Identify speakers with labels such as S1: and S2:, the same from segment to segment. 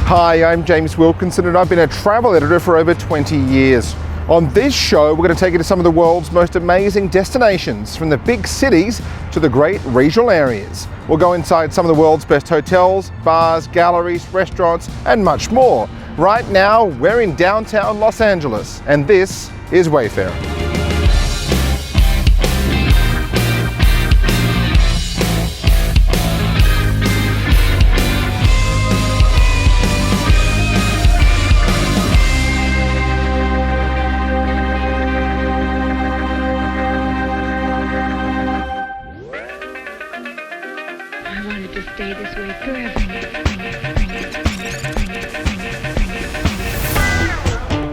S1: Hi, I'm James Wilkinson and I've been a travel editor for over 20 years. On this show, we're going to take you to some of the world's most amazing destinations, from the big cities to the great regional areas. We'll go inside some of the world's best hotels, bars, galleries, restaurants, and much more. Right now, we're in downtown Los Angeles, and this is Wayfarer.
S2: Stay this way forever.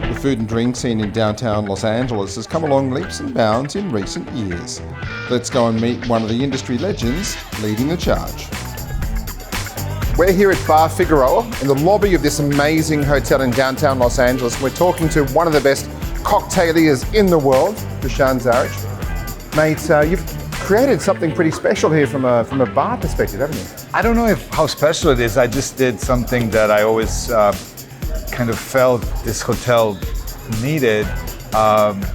S1: The food and drink scene in downtown Los Angeles has come along leaps and bounds in recent years. Let's go and meet one of the industry legends leading the charge. We're here at Bar Figueroa in the lobby of this amazing hotel in downtown Los Angeles. We're talking to one of the best cocktailiers in the world, Dushan Zaric. Mate, you've created something pretty special here from a bar perspective, haven't you?
S3: I don't know how special it is. I just did something that I always kind of felt this hotel needed.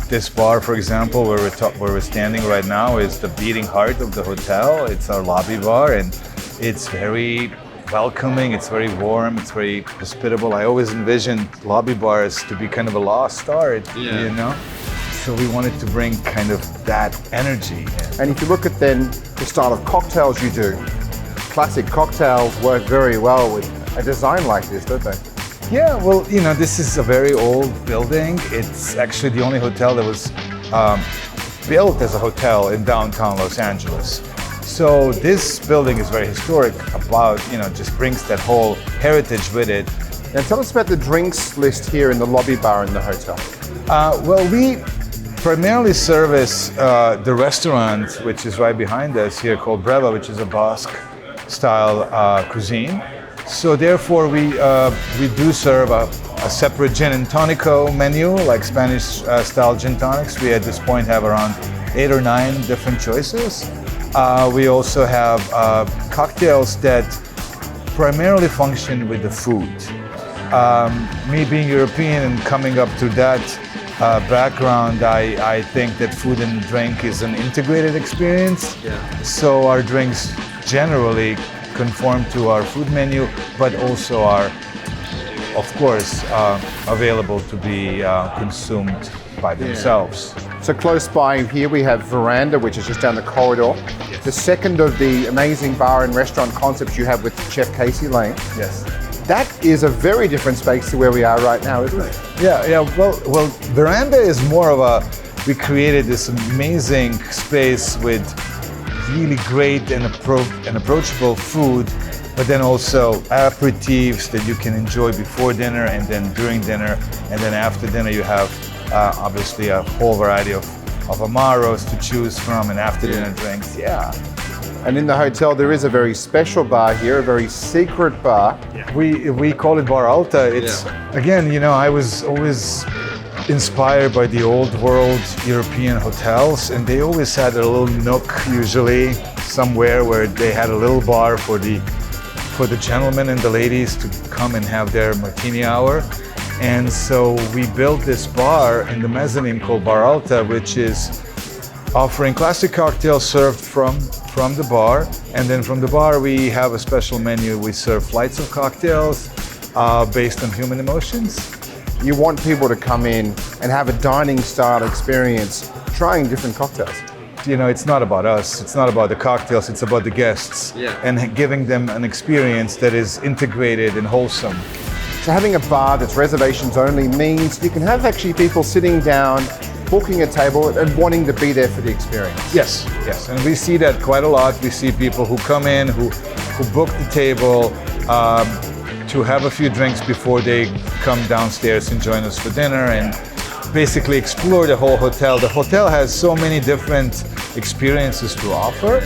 S3: This bar, for example, where we're standing right now, is the beating heart of the hotel. It's our lobby bar, and it's very welcoming. It's very warm. It's very hospitable. I always envisioned lobby bars to be kind of a lost art, you know. So we wanted to bring kind of that energy.
S1: And if you look at then the style of cocktails you do, classic cocktails work very well with a design like this, don't they?
S3: Yeah, well, you know, this is a very old building. It's actually the only hotel that was built as a hotel in downtown Los Angeles. So this building is very historic about, you know, just brings that whole heritage with it.
S1: Now tell us about the drinks list here in the lobby bar in the hotel.
S3: Well, we primarily service the restaurant, which is right behind us here, called Breva, which is a Basque-style cuisine. So therefore, we do serve a separate gin and tonico menu, like Spanish-style gin tonics. We at this point have around 8 or 9 different choices. We also have cocktails that primarily function with the food. Me being European and coming up through that background, I think that food and drink is an integrated experience. Yeah. So our drinks generally conform to our food menu, but also are, of course, available to be consumed by themselves.
S1: So close by here we have Veranda, which is just down the corridor. Yes. The second of the amazing bar and restaurant concepts you have with Chef Casey Lane.
S3: Yes.
S1: That is a very different space to where we are right now, isn't it?
S3: Yeah. Well, Veranda is more of we created this amazing space with really great and approachable food, but then also aperitifs that you can enjoy before dinner and then during dinner, and then after dinner you have obviously a whole variety of amaros to choose from, and after dinner drinks. Yeah.
S1: And in the hotel there is a very special bar here, a very secret bar.
S3: Yeah. We call it Bar Alta. It's again, you know, I was always inspired by the old world European hotels, and they always had a little nook, usually somewhere, where they had a little bar for the gentlemen and the ladies to come and have their martini hour. And so we built this bar in the mezzanine called Bar Alta, which is offering classic cocktails served from the bar. And then from the bar we have a special menu. We serve flights of cocktails based on human emotions.
S1: You want people to come in and have a dining style experience, trying different cocktails.
S3: You know, it's not about us, it's not about the cocktails, it's about the guests, and giving them an experience that is integrated and wholesome.
S1: So having a bar that's reservations only means you can have actually people sitting down, booking a table and wanting to be there for the experience.
S3: Yes, and we see that quite a lot. We see people who come in, who book the table to have a few drinks before they come downstairs and join us for dinner, and basically explore the whole hotel. The hotel has so many different experiences to offer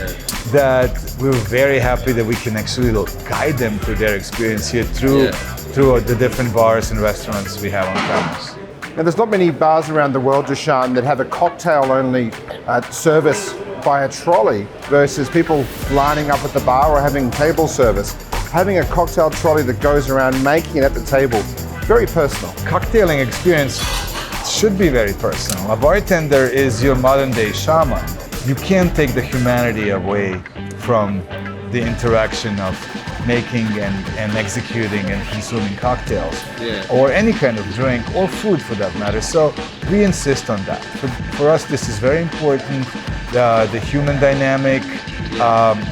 S3: that we're very happy that we can actually guide them through their experience here through the different bars and restaurants we have on campus.
S1: Now, there's not many bars around the world, Dushan, that have a cocktail-only service by a trolley versus people lining up at the bar or having table service. having a cocktail trolley that goes around, making it at the table. Very personal.
S3: Cocktailing experience should be very personal. A bartender is your modern day shaman. You can't take the humanity away from the interaction of making and executing and consuming cocktails, or any kind of drink or food for that matter. So we insist on that. For us, this is very important. The human dynamic,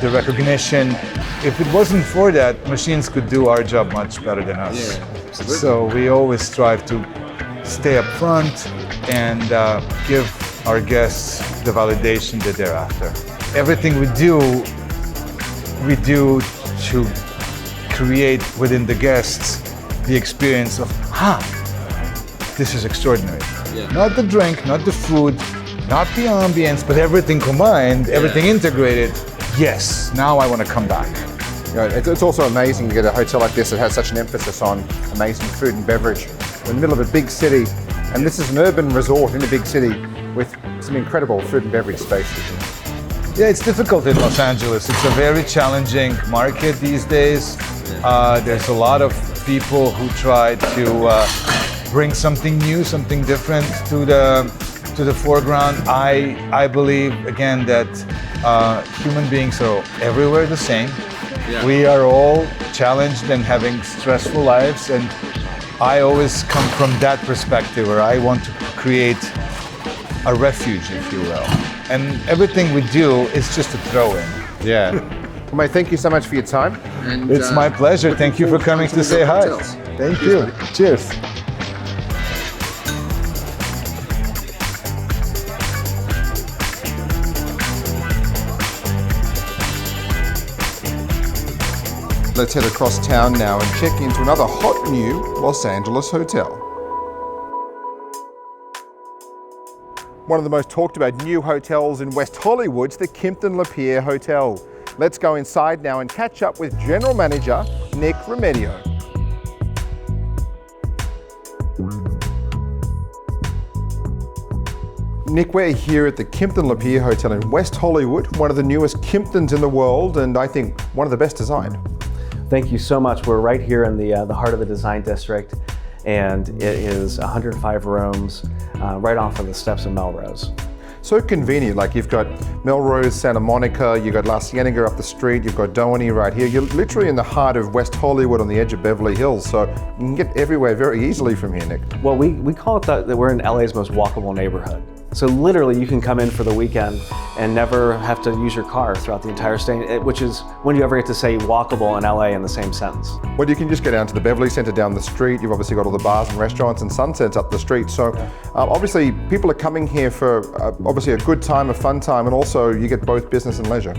S3: the recognition. If it wasn't for that, machines could do our job much better than us. So we always strive to stay up front and give our guests the validation that they're after. Everything we do to create within the guests the experience of, this is extraordinary. Not the drink, not the food, not the ambience, but everything combined, everything integrated. Yes, now I want to come back.
S1: It's also amazing to get a hotel like this that has such an emphasis on amazing food and beverage in the middle of a big city. And this is an urban resort in a big city with some incredible food and beverage spaces.
S3: Yeah, it's difficult in Los Angeles. It's a very challenging market these days. There's a lot of people who try to bring something new, something different to the foreground. I believe, again, that human beings are everywhere the same. We are all challenged and having stressful lives, and I always come from that perspective where I want to create a refuge, if you will. And everything we do is just a throw-in.
S1: Well, mate, thank you so much for your time.
S3: And, it's my pleasure. Thank you for coming to say hi. Thank you. Cheers.
S1: Let's head across town now and check into another hot new Los Angeles hotel. One of the most talked about new hotels in West Hollywood's the Kimpton La Peer Hotel. Let's go inside now and catch up with General Manager Nick Rimedio. Nick, we're here at the Kimpton La Peer Hotel in West Hollywood, one of the newest Kimptons in the world, and I think one of the best designed.
S4: Thank you so much. We're right here in the heart of the design district, and it is 105 rooms right off of the steps of Melrose.
S1: So convenient, like you've got Melrose, Santa Monica, you've got La Cienega up the street, you've got Doheny right here. You're literally in the heart of West Hollywood on the edge of Beverly Hills, so you can get everywhere very easily from here, Nick.
S4: Well, we call it that we're in LA's most walkable neighborhood. So literally you can come in for the weekend and never have to use your car throughout the entire stay, which is when you ever get to say walkable in LA in the same sentence.
S1: Well, you can just go down to the Beverly Center down the street. You've obviously got all the bars and restaurants and sunsets up the street. So obviously people are coming here for obviously a good time, a fun time, and also you get both business and leisure.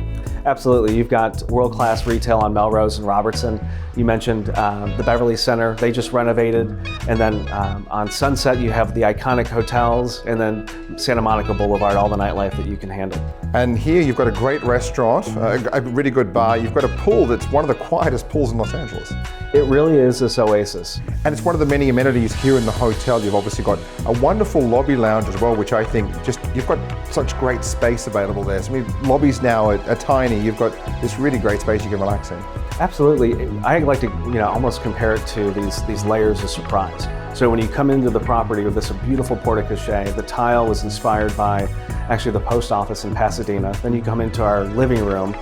S4: Absolutely. You've got world-class retail on Melrose and Robertson. You mentioned the Beverly Center. They just renovated. And then on Sunset, you have the iconic hotels, and then Santa Monica Boulevard, all the nightlife that you can handle.
S1: And here you've got a great restaurant, a really good bar. You've got a pool that's one of the quietest pools in Los Angeles.
S4: It really is this oasis.
S1: And it's one of the many amenities here in the hotel. You've obviously got a wonderful lobby lounge as well, which I think you've got such great space available there. So, I mean, lobbies now are tiny. You've got this really great space you can relax in.
S4: Absolutely. I like to almost compare it to these layers of surprise. So when you come into the property with this beautiful porte-cochere, the tile was inspired by actually the post office in Pasadena. Then you come into our living room,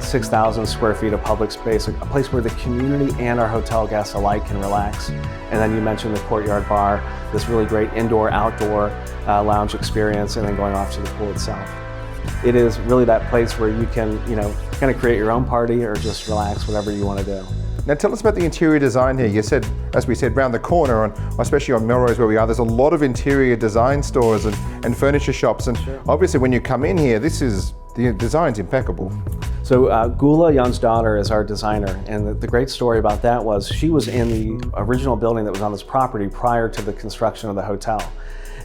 S4: 6,000 square feet of public space, a place where the community and our hotel guests alike can relax. And then you mentioned the courtyard bar, this really great indoor-outdoor lounge experience, and then going off to the pool itself. It is really that place where you can, kind of create your own party or just relax, whatever you want to do.
S1: Now tell us about the interior design here. You said, as we said, round the corner, especially on Melrose where we are, there's a lot of interior design stores and furniture shops. And obviously when you come in here, the design's impeccable.
S4: So Gula Jonsdottir is our designer, and the great story about that was she was in the original building that was on this property prior to the construction of the hotel.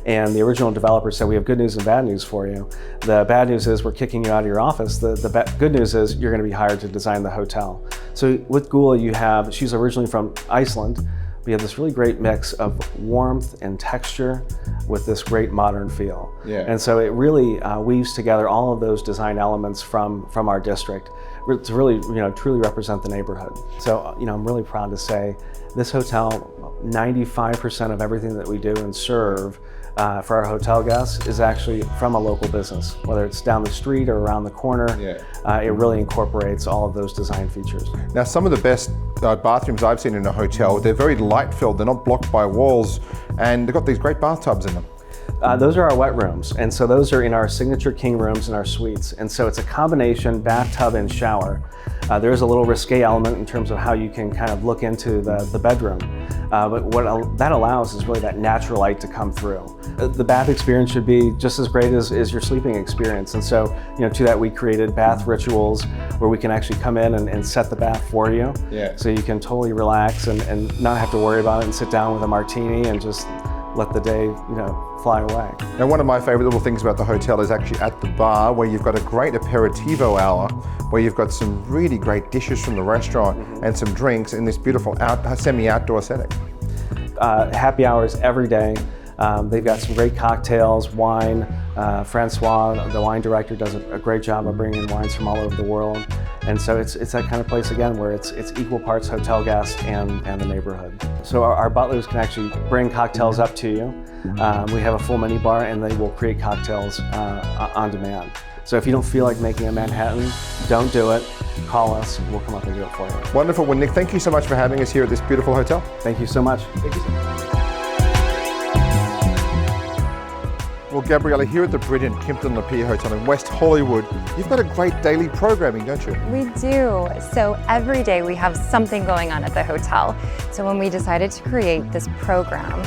S4: And the original developer said, we have good news and bad news for you. The bad news is we're kicking you out of your office. The good news is you're going to be hired to design the hotel. So with Gula, she's originally from Iceland. We have this really great mix of warmth and texture, with this great modern feel.
S1: Yeah.
S4: And so it really weaves together all of those design elements from our district to really, truly represent the neighborhood. So, I'm really proud to say this hotel, 95% of everything that we do and serve for our hotel guests is actually from a local business, whether it's down the street or around the corner.
S1: Yeah.
S4: It really incorporates all of those design features.
S1: Now, some of the best bathrooms I've seen in a hotel, they're very light-filled, they're not blocked by walls, and they've got these great bathtubs in them.
S4: Those are our wet rooms, and so those are in our signature king rooms and our suites. And so it's a combination bathtub and shower. There is a little risque element in terms of how you can kind of look into the bedroom. But what that allows is really that natural light to come through. The bath experience should be just as great as your sleeping experience. And so, to that we created bath rituals where we can actually come in and set the bath for you.
S1: Yeah.
S4: So you can totally relax and not have to worry about it and sit down with a martini and just let the day, fly away.
S1: Now, one of my favorite little things about the hotel is actually at the bar, where you've got a great aperitivo hour, where you've got some really great dishes from the restaurant and some drinks in this beautiful semi-outdoor setting.
S4: Happy hours every day. They've got some great cocktails, wine. Francois, the wine director, does a great job of bringing in wines from all over the world. And so it's that kind of place again where it's equal parts hotel guest and the neighborhood. So our butlers can actually bring cocktails up to you. We have a full mini bar and they will create cocktails on demand. So if you don't feel like making a Manhattan, don't do it. Call us, we'll come up and do it for you.
S1: Wonderful. Well, Nick, thank you so much for having us here at this beautiful hotel.
S4: Thank you so much.
S1: Thank you so much. Well, Gabriella, here at the brilliant Kimpton La Peer Hotel in West Hollywood, you've got a great daily programming, don't you?
S5: We do. So every day we have something going on at the hotel. So when we decided to create this program,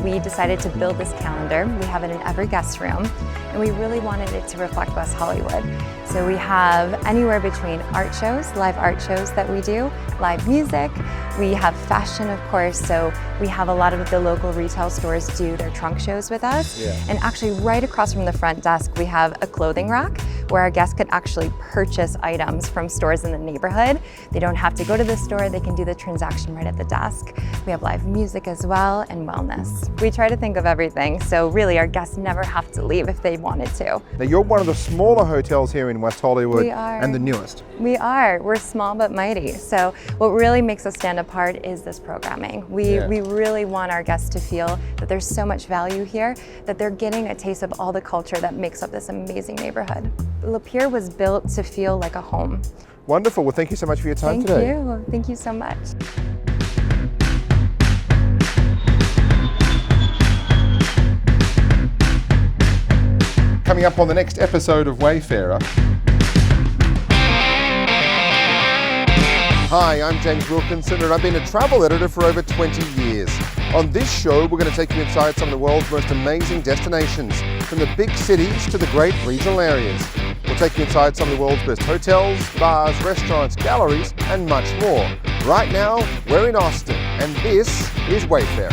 S5: we decided to build this calendar. We have it in every guest room, and we really wanted it to reflect West Hollywood. So we have anywhere between art shows, live art shows that we do, live music. We have fashion, of course, so we have a lot of the local retail stores do their trunk shows with us.
S1: Yeah.
S5: And actually right across from the front desk, we have a clothing rack where our guests could actually purchase items from stores in the neighborhood. They don't have to go to the store, they can do the transaction right at the desk. We have live music as well and wellness. We try to think of everything, so really our guests never have to leave if they wanted to.
S1: Now, you're one of the smaller hotels here in West Hollywood.
S5: We are.
S1: And the newest.
S5: We are. We're small but mighty. So what really makes us stand apart is this programming. We really want our guests to feel that there's so much value here, that they're getting a taste of all the culture that makes up this amazing neighborhood. La Peer was built to feel like a home.
S1: Wonderful. Well, thank you so much for your time today.
S5: Thank you. Thank you so much.
S1: Coming up on the next episode of Wayfarer. Hi, I'm James Wilkinson and I've been a travel editor for over 20 years. On this show, we're going to take you inside some of the world's most amazing destinations, from the big cities to the great regional areas. We'll take you inside some of the world's best hotels, bars, restaurants, galleries, and much more. Right now, we're in Austin, and this is Wayfarer.